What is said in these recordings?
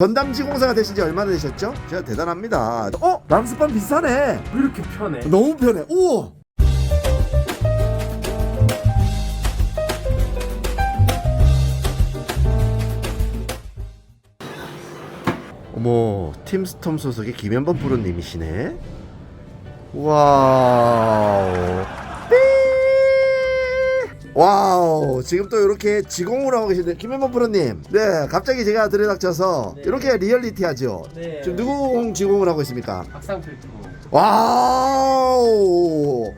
전담지공사가 되신 지 얼마나 되셨죠? 제가 대단합니다. 람스판 비싸네. 왜 이렇게 편해? 너무 편해. 우와. 어머, 팀스톰 소속의 김현범 프로님이시네. 와우. 와우, 지금 또 이렇게 지공을 하고 계시는데 김현범 프로님, 네, 갑자기 제가 들이닥쳐서 네. 이렇게 리얼리티하죠. 네. 지금 누구 지공을 하고 있습니까? 박상필 프로. 와우,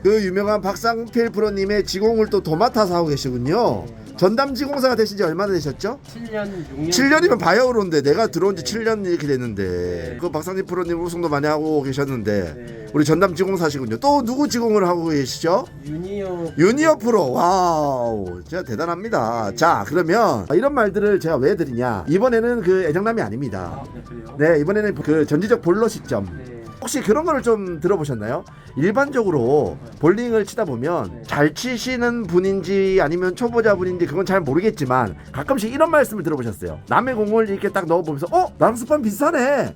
그 유명한 박상필 프로님의 지공을 또 도맡아서 하고 계시군요. 전담지공사가 되신 지 얼마나 되셨죠? 7년, 6년. 7년이면 바이오로인데 내가 들어온 지 네. 7년 이렇게 됐는데 네. 그 박상필 프로님 우승도 많이 하고 계셨는데 네. 우리 전담지공사시군요. 또 누구 지공을 하고 계시죠? 유니어 프로. 와우, 진짜 대단합니다. 자, 그러면 이런 말들을 제가 왜 드리냐, 이번에는 그 애정남이 아닙니다. 네, 그래요? 네, 이번에는 그 전지적 볼러 시점. 네. 혹시 그런 거를 좀 들어보셨나요? 일반적으로 볼링을 치다 보면 네. 잘 치시는 분인지 아니면 초보자 분인지 그건 잘 모르겠지만 가끔씩 이런 말씀을 들어보셨어요. 남의 공을 이렇게 딱 넣어보면서 람스판 비싸네. 네.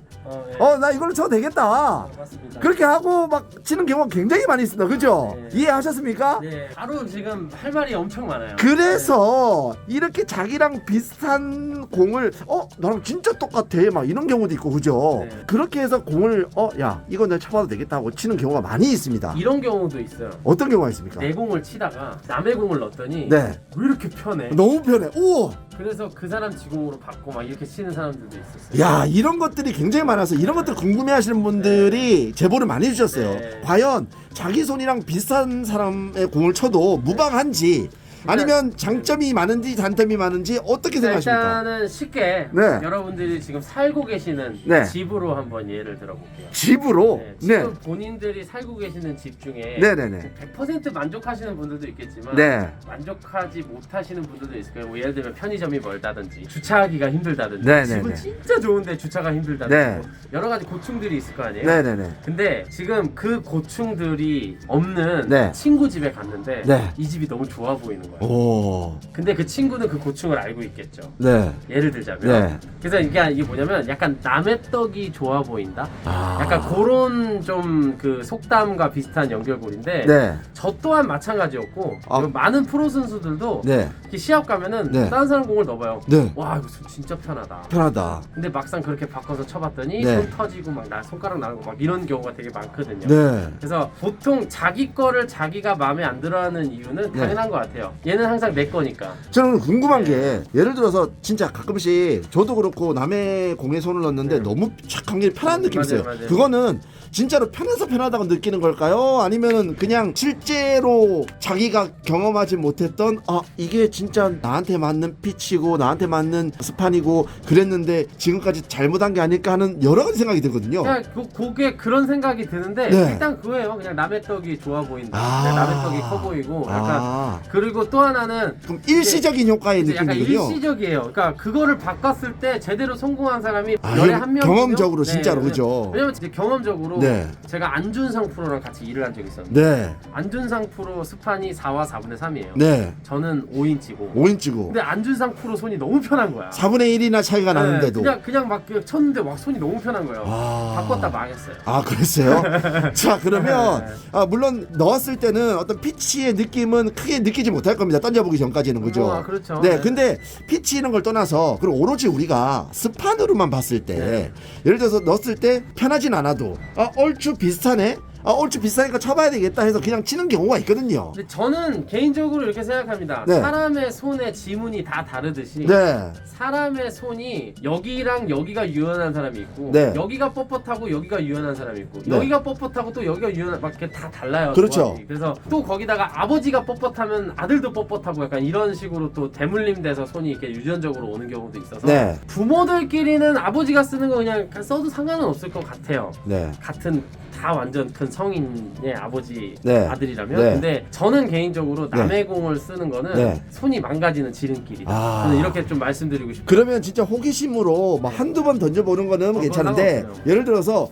나 이걸로 쳐도 되겠다. 맞습니다. 그렇게 하고 막 치는 경우가 굉장히 많이 있습니다. 그죠? 네. 이해하셨습니까? 네. 바로 지금 할 말이 엄청 많아요. 그래서 이렇게 자기랑 비슷한 공을 나랑 진짜 똑같아 막 이런 경우도 있고, 그죠? 네. 그렇게 해서 공을 야 이거 내가 쳐봐도 되겠다 하고 치는 경우가 많이 있습니다. 이런 경우도 있어요. 어떤 경우가 있습니까? 내 공을 치다가 남의 공을 넣었더니 네, 왜 이렇게 편해? 너무 편해. 우와. 그래서 그 사람 지공으로 받고 막 이렇게 치는 사람들도 있었어요. 야, 이런 것들이 굉장히 많아서 이런 것들 궁금해하시는 분들이 제보를 많이 주셨어요. 네. 과연 자기 손이랑 비슷한 사람의 공을 쳐도 무방한지, 아니면 장점이 많은지 단점이 많은지 어떻게 생각하십니까? 일단은 쉽게 네. 여러분들이 지금 살고 계시는 네. 집으로 한번 예를 들어볼게요. 집으로. 네, 네. 지금 본인들이 살고 계시는 집 중에 네네네. 100% 만족하시는 분들도 있겠지만 네. 만족하지 못하시는 분들도 있을 거예요. 뭐 예를 들면 편의점이 멀다든지 주차하기가 힘들다든지 네네네. 집은 진짜 좋은데 주차가 힘들다든지 네. 뭐 여러 가지 고충들이 있을 거 아니에요. 네네네. 근데 지금 그 고충들이 없는 네. 친구 집에 갔는데 네. 이 집이 너무 좋아 보이는 거예요. 오. 근데 그 친구는 그 고충을 알고 있겠죠. 네. 예를 들자면 네. 그래서 이게 뭐냐면 약간 남의 떡이 좋아 보인다. 아. 약간 그런 좀 그 속담과 비슷한 연결고리인데 네. 저 또한 마찬가지였고 아. 많은 프로 선수들도 네. 이렇게 시합 가면은 네. 다른 사람 공을 넣어봐요. 네. 와 이거 진짜 편하다. 편하다. 근데 막상 그렇게 바꿔서 쳐봤더니 네. 손 터지고 막 손가락 나는 거 막 이런 경우가 되게 많거든요. 네. 그래서 보통 자기 거를 자기가 마음에 안 들어하는 이유는 네. 당연한 것 같아요. 얘는 항상 내 거니까. 저는 궁금한 게, 예를 들어서 진짜 가끔씩 저도 그렇고 남의 공에 손을 넣는데 네. 너무 착한 게 편한 느낌이 맞아요, 있어요. 맞아요. 그거는 진짜로 편해서 편하다고 느끼는 걸까요? 아니면은 그냥 실제로 자기가 경험하지 못했던 이게 진짜 나한테 맞는 피치고 나한테 맞는 스판이고 그랬는데 지금까지 잘못한 게 아닐까 하는 여러 가지 생각이 들거든요. 그냥 그게 그런 생각이 드는데 네. 일단 그거예요. 그냥 남의 떡이 좋아 보인다. 아. 그냥 남의 떡이 커 보이고 약간 그리고 또 하나는 그럼 일시적인 효과의 이제 약간 느낌이군요. 일시적이에요. 그러니까 그거를 바꿨을 때 제대로 성공한 사람이 아, 열에 이건 한 명. 경험적으로 진짜로, 그죠? 왜냐면 이제 경험적으로 네. 제가 안준상 프로랑 같이 일을 한 적이 있었는데 네. 안준상 프로 스판이 4와 4분의 3이에요. 네. 저는 5인치고. 5인치고 근데 안준상 프로 손이 너무 편한 거야. 4분의 1이나 차이가 네, 나는데도. 그냥 막 쳤는데 막 손이 너무 편한 거예요. 아. 바꿨다 망했어요. 아, 그랬어요? 자, 그러면 네. 물론 넣었을 때는 어떤 피치의 느낌은 크게 느끼지 못할 겁니다. 던져보기 전까지는, 그죠? 그렇죠. 네, 근데 피치 이런 걸 떠나서 그럼 오로지 우리가 스판으로만 봤을 때, 네. 예를 들어서 넣었을 때 편하진 않아도 얼추 비슷하네? 얼추 비싸니까 쳐봐야 되겠다 해서 그냥 치는 경우가 있거든요. 근데 저는 개인적으로 이렇게 생각합니다. 네. 사람의 손의 지문이 다 다르듯이 네. 사람의 손이 여기랑 여기가 유연한 사람이 있고 네. 여기가 뻣뻣하고 여기가 유연한 사람이 있고 네. 여기가 뻣뻣하고 또 여기가 유연한 막 이렇게 다 달라요. 그렇죠. 조합이. 그래서 또 거기다가 아버지가 뻣뻣하면 아들도 뻣뻣하고 약간 이런 식으로 또 대물림 돼서 손이 이렇게 유전적으로 오는 경우도 있어서 네. 부모들끼리는 아버지가 쓰는 거 그냥 써도 상관은 없을 것 같아요. 네. 같은 다 완전 큰 성인의 아버지 네. 아들이라면 네. 근데 저는 개인적으로 남의 공을 쓰는 거는 네. 손이 망가지는 지름길이다. 아. 저는 이렇게 좀 말씀드리고 싶어요. 그러면 진짜 호기심으로 막 한두 번 던져보는 거는 그건 괜찮은데, 상관없어요. 예를 들어서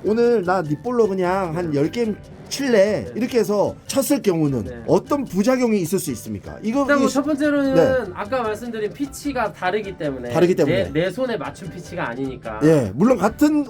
오늘 나 니 볼로 그냥 한 10게임 칠레 네. 이렇게 해서 쳤을 경우는 네. 어떤 부작용이 있을 수 있습니까? 이거 일단 뭐 이- 첫 번째로는 네. 아까 말씀드린 피치가 다르기 때문에 내 손에 맞춘 피치가 아니니까 예, 물론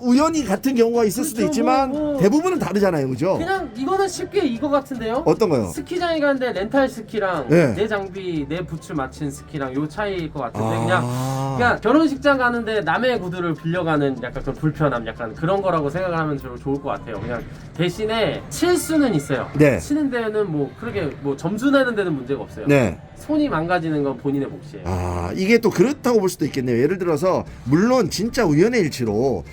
우연히 같은 경우가 있을 수도 그렇죠, 있지만 뭐. 대부분은 다르잖아요, 그죠? 그냥 이거는 쉽게 이거 같은데요? 어떤 거요? 스키장에 가는데 렌탈 스키랑 네. 내 장비 내 부츠 맞춘 스키랑 요 차이일 것 같은데 아. 그냥 결혼식장 가는데 남의 구두를 빌려가는 약간 그런 불편함 약간 그런 거라고 생각을 하면 좋을 것 같아요. 그냥 대신에 칠 수는 있어요. 네. 치는 데는 뭐 그렇게 뭐 점수 내는 데는 문제가 없어요. 네. 손이 망가지는 건 본인의 몫이에요. 아, 이게 또 그렇다고 볼 수도 있겠네요. 예를 들어서 물론 진짜 우연의 일치로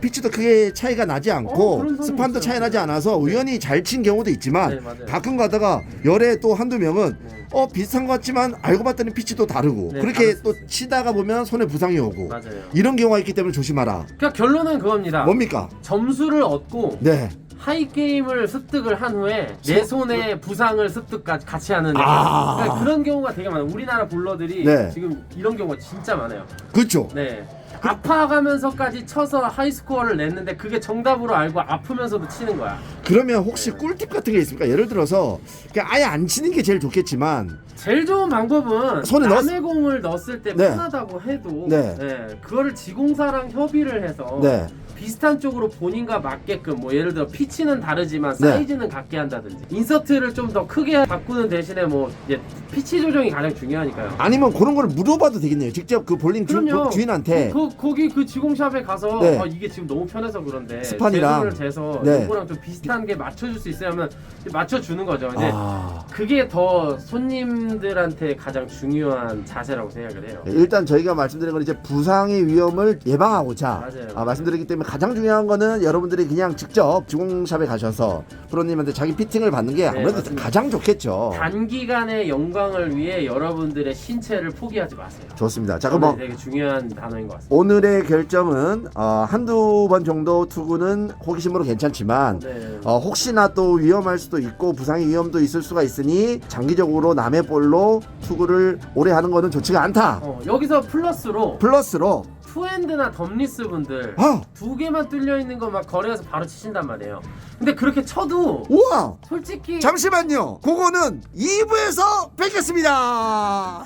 피치도 크게 차이가 나지 않고 그런 사람이 스판도 있어요. 차이 나지 않아서 우연히 잘 친 경우도 있지만 네, 맞아요. 가끔 가다가 열에 또 한두 명은 네. 비슷한 것 같지만 알고 봤더니 피치도 다르고 네, 그렇게 다를 또 치다가 보면 손에 부상이 오고 맞아요. 이런 경우가 있기 때문에 조심하라. 그러니까 결론은 그겁니다. 뭡니까? 점수를 얻고 네. 하이 게임을 습득을 한 후에 내 손에 부상을 습득까지 같이 하는 아. 그러니까 그런 경우가 되게 많아요. 우리나라 볼러들이 네. 지금 이런 경우가 진짜 많아요. 그렇죠. 네. 아파가면서까지 쳐서 하이스코어를 냈는데 그게 정답으로 알고 아프면서도 치는 거야. 그러면 혹시 꿀팁 같은 게 있습니까? 예를 들어서 그냥 아예 안 치는 게 제일 좋겠지만 제일 좋은 방법은 손에 남의 공을 넣었을 때 네. 편하다고 해도 네. 그거를 지공사랑 협의를 해서 네. 비슷한 쪽으로 본인과 맞게끔 뭐 예를 들어 피치는 다르지만 네. 사이즈는 같게 한다든지 인서트를 좀 더 크게 바꾸는 대신에 뭐 이제 피치 조정이 가장 중요하니까요. 아니면 그런 걸 물어봐도 되겠네요. 직접 그 볼링 그럼요. 주인한테. 거기 그 지공샵에 가서 네. 이게 지금 너무 편해서 그런데 스판이랑. 제손을 재서 네. 이거랑 좀 비슷한 게 맞춰줄 수 있어야 하면 맞춰주는 거죠. 근데 아. 그게 더 손님들한테 가장 중요한 자세라고 생각을 해요. 일단 저희가 말씀드린 건 이제 부상의 위험을 예방하고자 맞아요. 말씀드리기 때문에 가장 중요한 거는 여러분들이 그냥 직접 주공샵에 가셔서 프로님한테 자기 피팅을 받는 게 아무래도 맞습니다. 가장 좋겠죠. 단기간의 영광을 위해 여러분들의 신체를 포기하지 마세요. 좋습니다. 자, 그럼 뭐 되게 중요한 단어인 것 같습니다. 오늘의 결정은 한두 번 정도 투구는 호기심으로 괜찮지만 네. 혹시나 또 위험할 수도 있고 부상의 위험도 있을 수가 있으니 장기적으로 남의 볼로 투구를 오래 하는 거는 좋지가 않다. 여기서 플러스로 플러스로 투핸드나 덤리스 분들 아! 두 개만 뚫려 있는 거 막 거리에서 바로 치신단 말이에요. 근데 그렇게 쳐도 우와! 솔직히 잠시만요. 그거는 2부에서 뵙겠습니다.